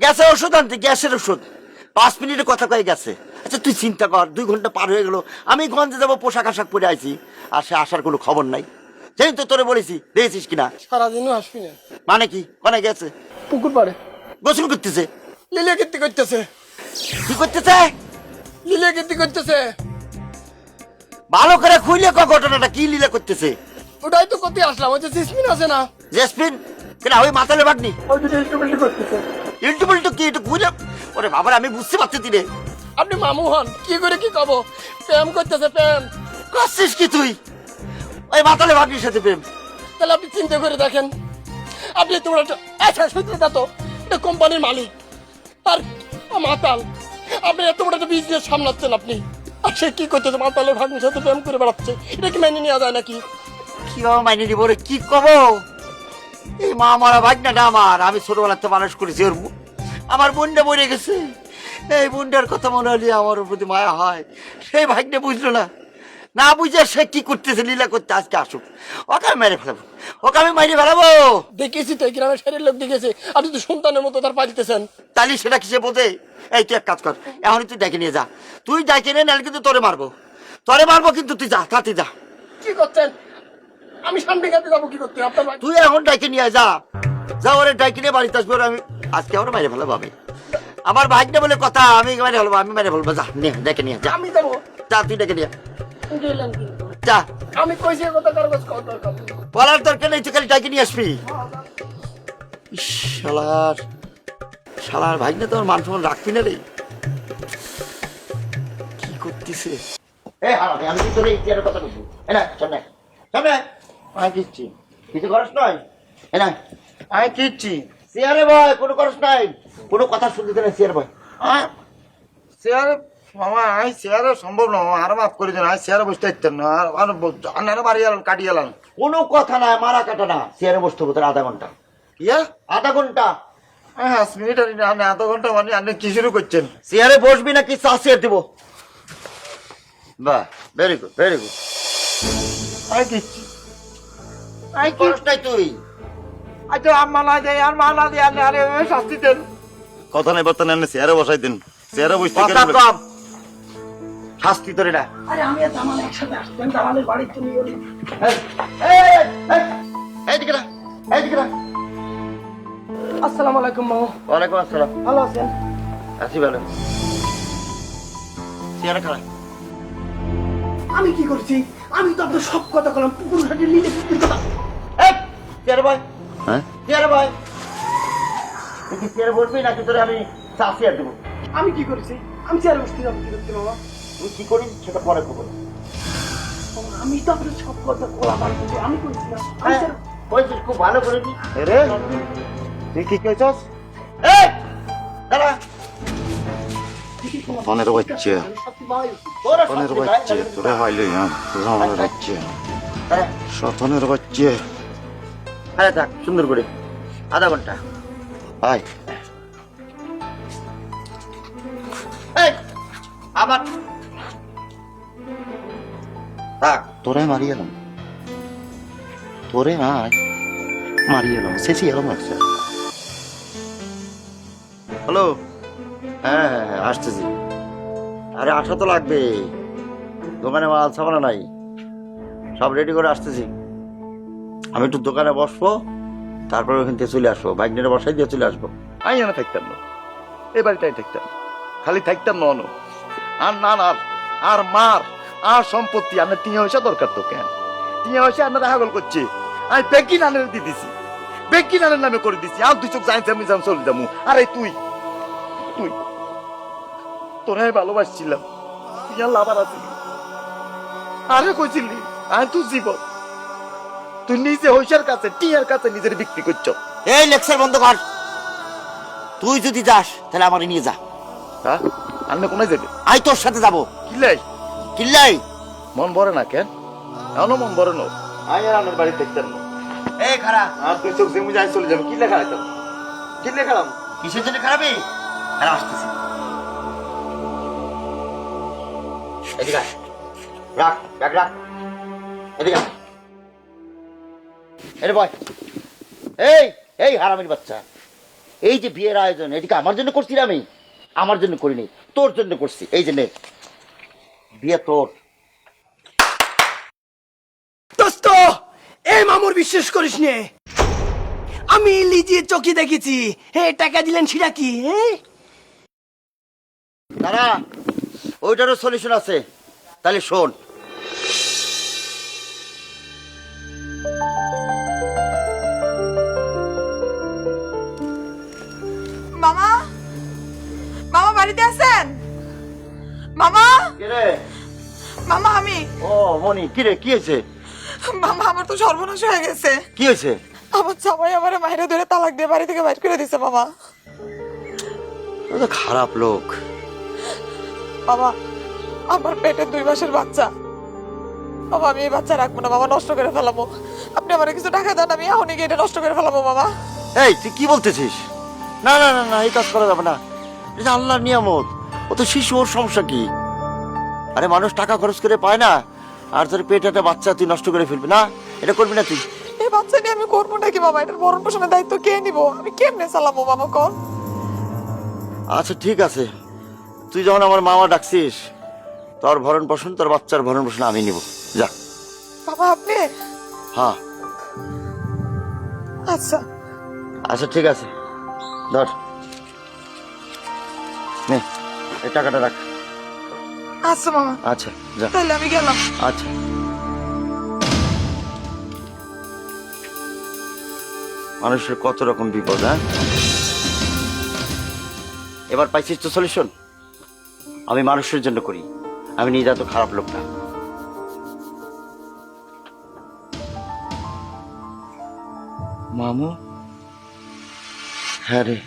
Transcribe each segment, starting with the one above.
গেছে ওষুধ আনতে, গ্যাসের ওষুধ। 5 মিনিটে কথা কয়ে গেছে। আচ্ছা তুই চিন্তা কর, 2 ঘন্টা পার হয়ে গেল, আমি গঞ্জে যাবো, পোশাক আশাক পরে আইছি, আর সে আসার কোনো খবর নাই। সেই তো তোরে বলেছি, দেখেছিস কিনা? সারাদিনও আসবি না। মানে কি, কোনে গেছে? পুকুর পাড়ে গোসল করতেছে। লিলিয়া কীর্তি করতেছে। কি করতেছে? লিলিয়া কীর্তি করতেছে। ভালো করে খুইলে ক, ঘটনাটা কি লীলা করতেছে? ওটাই তো করতে আসলাম। ওই যে সিসমিন আছে না, জেসমিন কেনা ওই মাথালে বাটনি ওই দুটো ইন্ট্রোমেন্ট করতেছে। ইল্টু বিল্টু কি একটু খুইলে? ওরে বাবার, আমি বুঝতে পারতেছি রে। আপনি মামু হন, কি করে কি কব? প্রেম করতেছে, প্রেম। করছিস কি তুই ওই মাতালে বাটনির সাথে প্রেম? তাহলে আপনি চিন্তা করে দেখেন। আপনি তোমরা আচ্ছা সত্যিটা তো, এটা কোম্পানির মালিক আর মাতাল। আপনি এত বড় একটা বিজনেস সামলাচ্ছেন আপনি, আর সে কি করতেছে? মাতালের ভাগ্নির সাথে প্রেম করে বেড়াচ্ছে। এটা কি মেনে নেওয়া যায় নাকি? কি বাবা মাইনে দিব রে, কি কব? এই মা মারা ভাগনাটা আমার, আমি ছোটবেলাতে মানুষ করেছি। ওর আমার বোনটা মরে গেছে, এই বোনটার কথা মনে হলে আমার ওর প্রতি মায়া হয়। সেই ভাগ্নে বুঝলো না, না বুঝে সে কি করতেছে, লীলা করতে। আজকে আসুক, ওকে আমি মেরে ফেলাবো, ওকে আমি মাইরে ফেলাবো। দেখেছি তো, গ্রামের শহরের লোক দেখেছে। আপনি তো সন্তানের মতো তার পা দিতেছেন। তাহলে সেটা কিসে বোঝে? এই তুই এক কাজ কর, এখনই তুই ডেকে নিয়ে যা। তুই ডেকে নিয়ে নাহলে কিন্তু তোরে মারবো, তোরে মারবো। কিন্তু তুই যা, তাতে যা। কি করছেন? আমি শান্তি কাছে যাবো কি করতে? আপনার ভাই তুই এখন ডাইকে নিয়ে যা, যা ওরে ডাইকে নিয়ে বাড়িতে আসবো। আমি আজকে আমার মেরে ফেলাবো, আমি আমার ভাগ্নে বলে কথা, আমি মেরে ফেলবো, আমি মেরে ফেলবো। যা নে, ডেকে নিয়ে যা, আমি যাবো। যা তুই ডেকে নিয়ে গেলেন কি? যা। আমি কইছি এ কথা কারো কাছে কওয়ার দরকার নেই। বলার দরকার নেই, তুই খালি ডাইকে নিয়ে আসবি। ইস, শালার শালার ভাগ্নে তো আমার মান সম্মান রাখবি না রে। কি করতেছে? এই হারামি, আমি কি তোর এই ইতিহারের কথা বলবো? এ না, সামনে সামনে আমি কিচ্ছি কিছু খরচ নয়। এ না, আমি কিচ্ছি চেয়ারে বয়, কোনো খরচ নাই, কোনো কথা শুনতে না। চেয়ার বয়, চেয়ারে মামা, আমি চেয়ারে সম্ভব না মামা, আরো মাফ করে দেন। আমি চেয়ারে বসতে ইচ্ছেন না, আর বাড়ি এলাম, কাটি এলাম। কোনো কথা নাই, মারা কাটা না। চেয়ারে বসতে হবে তোর আধা ঘন্টা। ইয়া আধা ঘন্টা? 5 মিনিট আপনি আধা ঘন্টা মানে আপনি কি শুরু করছেন? চেয়ারে বসবি নাকি চা চেয়ার দেবো? বাহ, ভেরি গুড, ভেরি গুড। আমি কিচ্ছি কি খরচ নাই তুই? আচ্ছা আম্মা না দেয় আর মা না দেয়, আপনি আরে এভাবে শাস্তি দেন। কথা নেই বর্তমানে আপনি চেয়ারে বসাই দেন, চেয়ারে বসতে কথা কম, শাস্তি তোর এটা। আরে আমি আর জামাল একসাথে আসবেন, জামালের বাড়ির তুমি বলি। এইদিকে না, এইদিকে না। আসসালামু আলাইকুম মামু। ওয়ালাইকুম আসসালাম। ভালো আছেন? আছি ভালো। চেয়ারে খারাপ। আমি কি করছি? আমি তো আপনার সব কথা বললাম, পুকুর ঘাটে লিলে পুকুর কথা। এই চেয়ারে বয়, হ্যাঁ চেয়ারে বয়। তুই কি চেয়ারে বসবি নাকি তোরে আমি চা চেয়ার দেবো? আমি কি করেছি? আমি চেয়ারে বসতে যাবো কি করতে মামা? তুই কি করিস সেটা পরে খবর। আমি তো আপনার সব কথা বলা পারবো, আমি করছি না। আমি চেয়ারে- বলছিস খুব ভালো করে নি। রে তুই কি কইছস? এই দাঁড়া, ফোনের বাচ্চা, আমি সত্যি ভাই। তোরা ফোনের শাস্তি বাচ্চা, পাই। তোরে হইলে জামালের বাচ্চা, হ্যাঁ, সতনের বাচ্চা। হ্যাঁ থাক সুন্দর করে আধা ঘন্টা। আয় এই আবার থাক। তোরে মারি এলাম, তোরে আয় মারি এলাম, শেষই এলাম আচ্ছা। হ্যালো, হ্যাঁ হ্যাঁ হ্যাঁ, আসতেছি। আরে আসা তো লাগবে, দোকানে মাল সামানা নাই, সব রেডি করে আসতেছি। আমি একটু দোকানে বসবো, তারপরে ওখান থেকে চলে আসবো, বাইক নিয়ে বসাই দিয়ে চলে আসবো। আমি এনে থাকতাম না, এই বাড়িটাই থাকতাম, খালি থাকতাম না অন্য আর না না আর মার আর সম্পত্তি আপনার 3 পয়সা দরকার তো কেন? 3 পয়সা আপনার হাগল করছে, আমি বেকি নানের দিয়ে দিছি, বেকি নানের নামে করে দিছি। আর 2 চোখ যাইতে আমি যাম চলে যাবো। আরে তুই তুই তোরা ভালোবাসছিলাম, তুই আর লাভার আছিলি, আরে কইছিলি আমি তুই জীবন, তুই নিজে হইসার কাছে টিয়ার কাছে নিজের বিক্রি করছ। এই লেকচার বন্ধ কর। তুই যদি যাস তাহলে আমারে নিয়ে যা। হ্যাঁ আপনি কোনায় যাবে? আই তোর সাথে যাবো। কিলাই কিল্লাই মন ভরে না কেন? এখনো মন ভরে না। আমি আর আমার বাড়ি দেখতেন না, এই খারাপ আর 2 চোখ জমি যাই চলে যাবে। কি লেখা আছে? কি লেখালাম? কিসের জন্য খারাপই? আরে আসতেছি, এদিকে আয়। রাখ ব্যাগ রাখ, এদিকে আয়। এরে বয়। এই এই হারামির বাচ্চা, এই যে বিয়ের আয়োজন এটিকে আমার জন্য করছি না, আমি আমার জন্য করিনি, তোর জন্য করছি। এই যে নে, বিয়ে তোর। দোস্ত, এই মামুর বিশ্বাস করিস নে, আমি নিজে চোখে দেখেছি। হে, টাকা দিলেন সেটা কি? হ্যাঁ, দাঁড়া, ওইটারও সলিউশন আছে, তাহলে শোন। মামা, মামা বাড়িতে আছেন? মামা, কিরে? মামা আমি। ও মনি, কিরে কি হয়েছে? মামা আমার তো সর্বনাশ হয়ে গেছে। কি হয়েছে? আমার জামাই আমার মায়ের ধরে তালাক দিয়ে বাড়ি থেকে বাইর করে দিছে মামা। ও তো খারাপ লোক। বাবা, আমার পেটে 2 মাসের বাচ্চা। বাবা, আমি এই বাচ্চা রাখবো না, বাবা নষ্ট করে ফেলাবো। আপনি আমার কিছু টাকা দেন, আমি এখনই গিয়ে এটা নষ্ট করে ফেলাবো বাবা। এই তুই কি বলতেছিস? না না না না, এই কাজ করা যাবে না, এটা আল্লাহর নিয়ামত। ও তো শিশু, ওর সমস্যা কি? আরে মানুষ টাকা খরচ করে পায় না, আর তোর পেটে একটা বাচ্চা তুই নষ্ট করে ফেলবি না, এটা করবি না তুই। এই বাচ্চা নিয়ে আমি করবো নাকি বাবা? এটার ভরণ পোষণের দায়িত্ব কে নিবো? আমি কেমনে চালাবো বাবা কর? আচ্ছা ঠিক আছে, তুই যখন আমার মামা ডাকছিস, তোর ভরণ পোষণ, তোর বাচ্চার ভরণ পোষণ আমি নিব, যা। বাবা আপনি? হ্যাঁ আচ্ছা। আচ্ছা ঠিক আছে, ধর নে, এই টাকাটা রাখ। আচ্ছা মামা, আচ্ছা যা। তাহলে আমি গেলাম। আচ্ছা। মানুষের কত রকম বিপদ, হ্যাঁ? এবার পাইছিস তো সলিউশন? আমি মানুষের জন্য করি, আমি নিজে এত খারাপ লোক না। মামু, হ্যাঁ রে,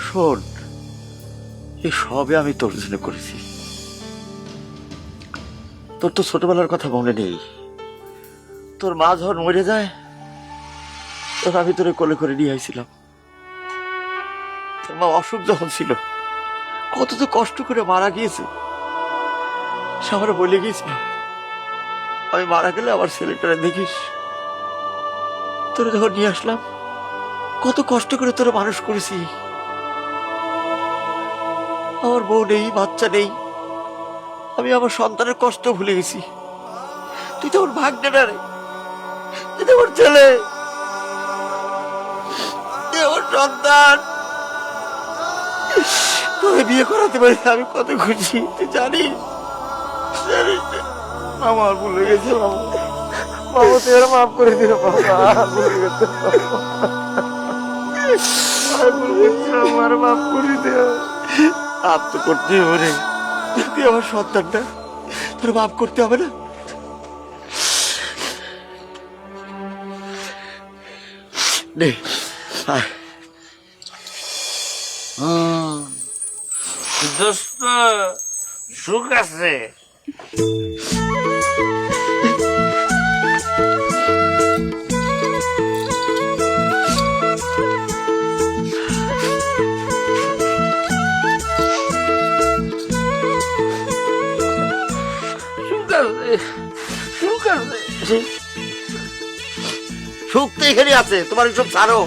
শোন, এই সবে আমি তোর জন্য করেছি। তোর তো ছোটবেলার কথা মনে নেই? তোর মা যখন মরে যায়, তখন আমি তোরে কোলে করে নিয়ে আইছিলাম। তোর মা অসুখ যখন ছিল, কত তো কষ্ট করে মারা গিয়েছে, সে আমার বলে গিয়েছিল, আমি মারা গেলে আমার ছেলেটারে দেখিস। তোরে যখন নিয়ে আসলাম, কত কষ্ট করে তোরে মানুষ করেছি। আমার বউ নেই, বাচ্চা নেই, আমি আমার সন্তানের কষ্ট ভুলে গেছি। তুই তো আমার ভাগ্নে না রে, তুই তো আমার ছেলে, তুই আমার সন্তান। তোকে বিয়ে করাতে পারি আমি কত খুশি, তুই জানিস? মামা ভুলে গেছে, মামা, মামা তুই আর মাফ করে দিও বাবা, ভুলে গেছে, আমার মাফ করে দিও। মাফ তো করতে হবে রে, তুই আমার সন্তানটা, তোর মাফ করতে হবে না? নে, আয়। দোস্ত, সুখ আছে? সুখ আছে, সুখ আছে। সুখ তো এখানে আছে, তোমার সব ছাড়ো।